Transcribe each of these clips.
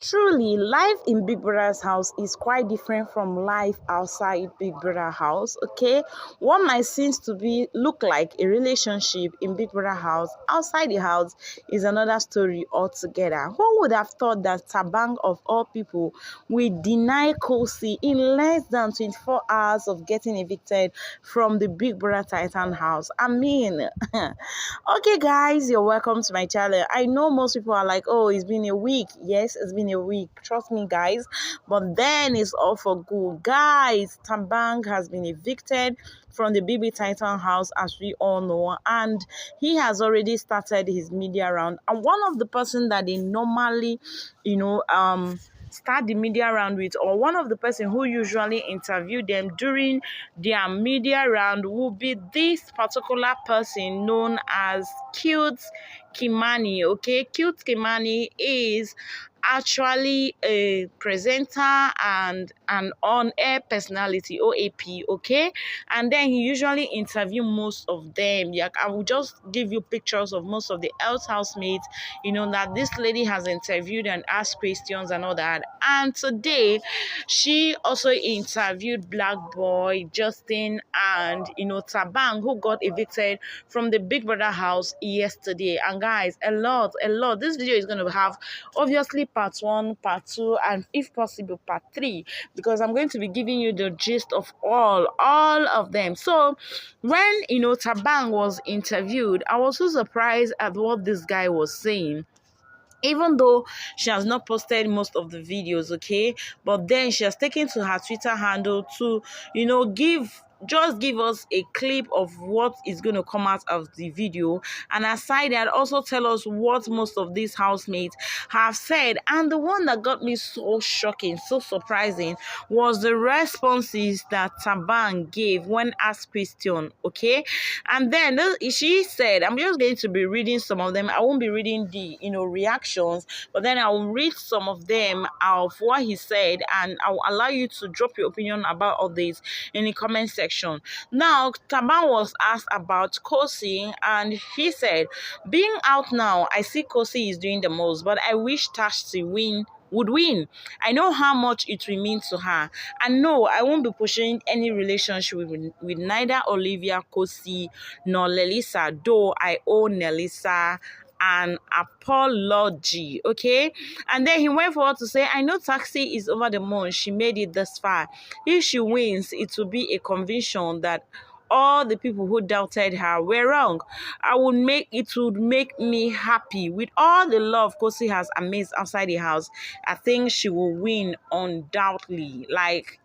Truly, life in Big Brother's house is quite different from life outside Big Brother house. Okay, what might seems to be look like a relationship in Big Brother house, outside the house is another story altogether. Who would have thought that Thabang of all people will deny Khosi in less than 24 hours of getting evicted from the Big Brother Titan house? I mean, okay, guys, you're welcome to my channel. I know most people are like, oh, it's been a week. Yes, it's been a week. Trust me, guys. But then it's all for good. Guys, Thabang has been evicted from the BB Titan house, as we all know, and he has already started his media round. And one of the person that they normally, start the media round with, or one of the person who usually interview them during their media round, will be this particular person known as Cute Kimani. Okay, Cute Kimani is actually a presenter and an on-air personality, OAP. Okay, and then he usually interview most of them. Yeah, I will just give you pictures of most of the else housemates, that this lady has interviewed and asked questions and all that. And today she also interviewed Black Boy, Justin, and Thabang, who got evicted from the Big Brother house yesterday. And guys, a lot. This video is going to have obviously part 1, part 2, and if possible part 3, because I'm going to be giving you the gist of all of them. So when Thabang was interviewed, I was so surprised at what this guy was saying, even though she has not posted most of the videos. Okay, but then she has taken to her Twitter handle to give us a clip of what is going to come out of the video, and aside that, also tell us what most of these housemates have said. And the one that got me so shocking, so surprising, was the responses that Thabang gave when asked question. Okay, and then she said, I'm just going to be reading some of them. I won't be reading the reactions, but then I will read some of them of what he said, and I will allow you to drop your opinion about all this in the comment section. Now, Thabang was asked about Khosi, and he said, being out now, I see Khosi is doing the most, but I wish Tsatsii would win. I know how much it will mean to her. And no, I won't be pushing any relationship with neither Olivia, Khosi, nor Lelisa, though I owe Nelisa an apology. Okay, and then he went forward to say, I know Tsatsii is over the moon. She made it this far. If she wins, it will be a conviction that all the people who doubted her were wrong. It would make me happy. With all the love Khosi has amazed outside the house, I think she will win undoubtedly. Like,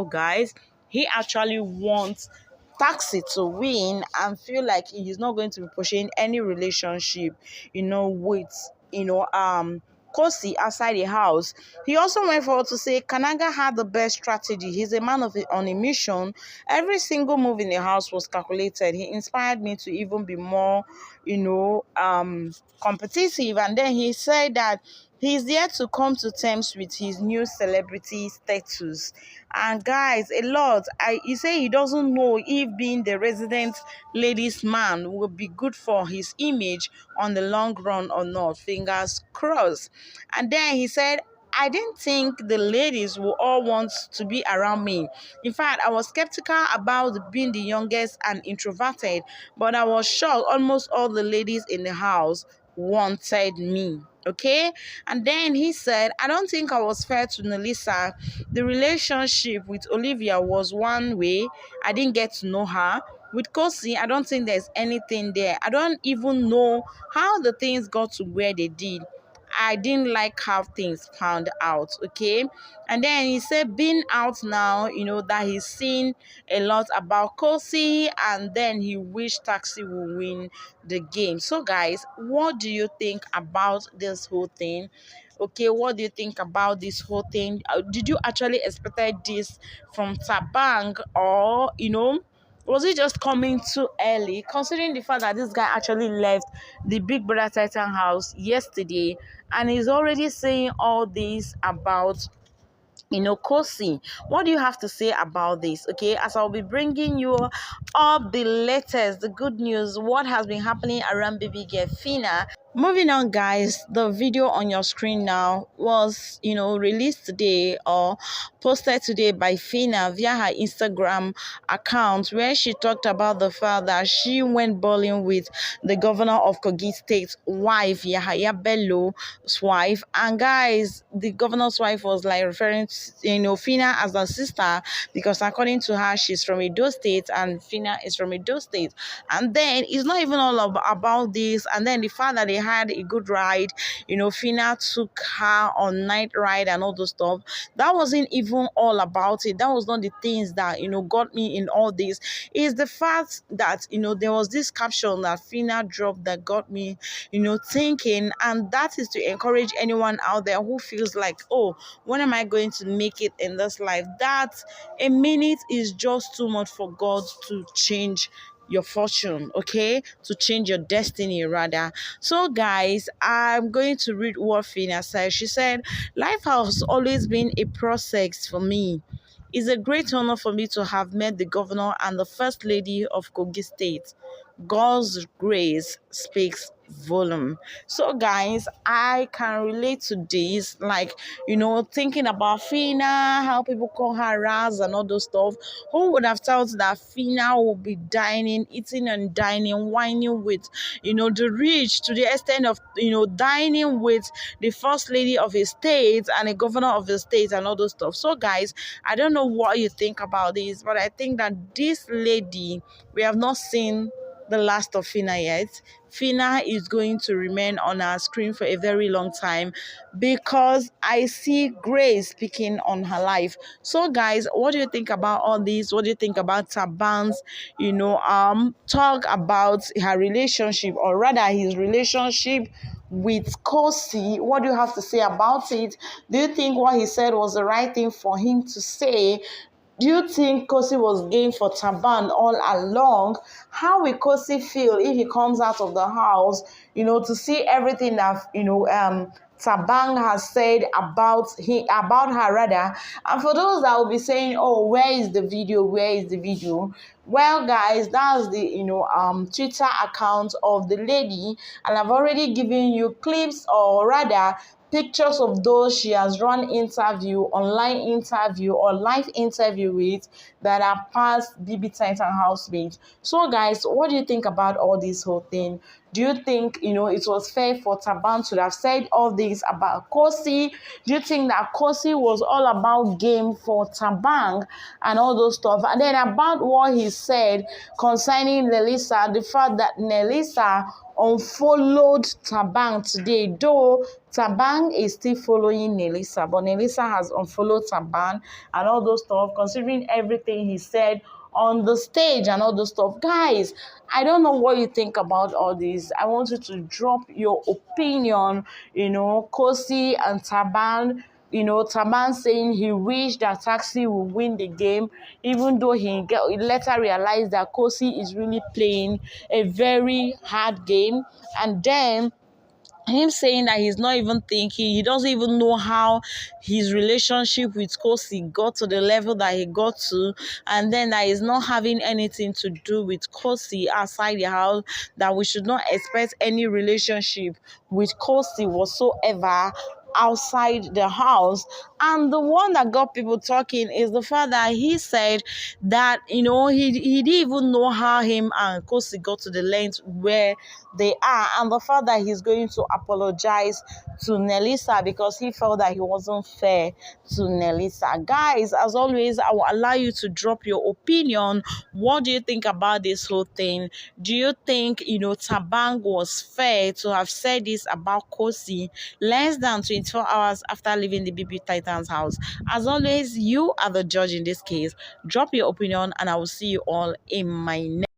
guys, he actually wants Tsatsii to win and feel like he's not going to be pushing any relationship, with Khosi outside the house. He also went forward to say Kanaga had the best strategy. He's a man on a mission. Every single move in the house was calculated. He inspired me to even be more, competitive. And then he said that he's yet to come to terms with his new celebrity status. And guys, a lot. He say he doesn't know if being the resident ladies man will be good for his image on the long run or not. Fingers crossed. And then he said, I didn't think the ladies will all want to be around me. In fact, I was skeptical about being the youngest and introverted, but I was shocked almost all the ladies in the house wanted me. Okay, and then he said, I don't think I was fair to Nelisa. The relationship with Olivia was one way. I didn't get to know her. With Khosi, I don't think there's anything there. I don't even know how the things got to where they did. I didn't like how things found out. Okay, and then he said being out now, that he's seen a lot about Khosi, and then he wished Tsatsii will win the game. So guys, what do you think about this whole thing? Okay, what do you think about this whole thing? Did you actually expect this from Thabang, or was it just coming too early, considering the fact that this guy actually left the Big Brother Titan house yesterday and he's already saying all this about Khosi? What do you have to say about this? Okay, as I'll be bringing you all the latest, the good news, what has been happening around baby girl Fina. Moving on, guys, the video on your screen now was, released today or posted today by Fina via her Instagram account, where she talked about the fact that she went bowling with the governor of Kogi State wife, Yahaya Bello's wife. And guys, the governor's wife was like referring to, Fina as her sister, because according to her, she's from Edo State and Fina is from Edo State. And then it's not even all about this. And then the fact that they had a good ride, Fina took her on night ride and all those stuff. That wasn't even all about it. That was not the things that, got me in all this. Is the fact that, there was this caption that Fina dropped that got me, thinking. And that is to encourage anyone out there who feels like, oh, when am I going to make it in this life? That a minute is just too much for God to change your fortune, okay, to change your destiny rather. So guys, I'm going to read what Fina said. She said, life has always been a process for me. It's a great honor for me to have met the governor and the first lady of Kogi State. God's grace speaks volume. So guys, I can relate to this, like, thinking about Fina, how people call her Raz and all those stuff. Who would have thought that Fina will be dining, eating and dining, whining with, the rich, to the extent of, dining with the first lady of a state and a governor of a state and all those stuff. So guys, I don't know what you think about this, but I think that this lady, we have not seen the last of Fina yet. Fina is going to remain on our screen for a very long time because I see grace speaking on her life. So guys, what do you think about all this? What do you think about Thabang's, talk about her relationship, or rather his relationship with Khosi? What do you have to say about it? Do you think what he said was the right thing for him to say? Do you think Khosi was game for Thabang all along? How will Khosi feel if he comes out of the house, to see everything that, Thabang has said about her rather? And for those that will be saying, oh, where is the video? Where is the video? Well, guys, that's the Twitter account of the lady, and I've already given you clips, or rather pictures of those she has run interview, online interview, or live interview with, that are past BB Titan housemates. So guys, what do you think about all this whole thing? Do you think, it was fair for Thabang to have said all this about Khosi? Do you think that Khosi was all about game for Thabang and all those stuff? And then about what he said concerning Nelisa, the fact that Nelisa unfollowed Thabang today, though Thabang is still following Nelisa, but Nelisa has unfollowed Thabang and all those stuff, considering everything he said on the stage and all those stuff. Guys, I don't know what you think about all this. I want you to drop your opinion. Khosi and Thabang, Thabang saying he wished that Tsatsii would win the game, even though he later realized that Khosi is really playing a very hard game. And then him saying that he's not even thinking, he doesn't even know how his relationship with Khosi got to the level that he got to, and then that is not having anything to do with Khosi outside the house, that we should not expect any relationship with Khosi whatsoever outside the house. And the one that got people talking is the fact that he said that, he didn't even know how him and Khosi got to the length where they are, and the fact that he's going to apologize to Nelisa because he felt that he wasn't fair to Nelisa. Guys, as always, I will allow you to drop your opinion. What do you think about this whole thing? Do you think, Thabang was fair to have said this about Khosi less than 24 hours after leaving the BB Titan's house? As always, you are the judge in this case. Drop your opinion, and I will see you all in my next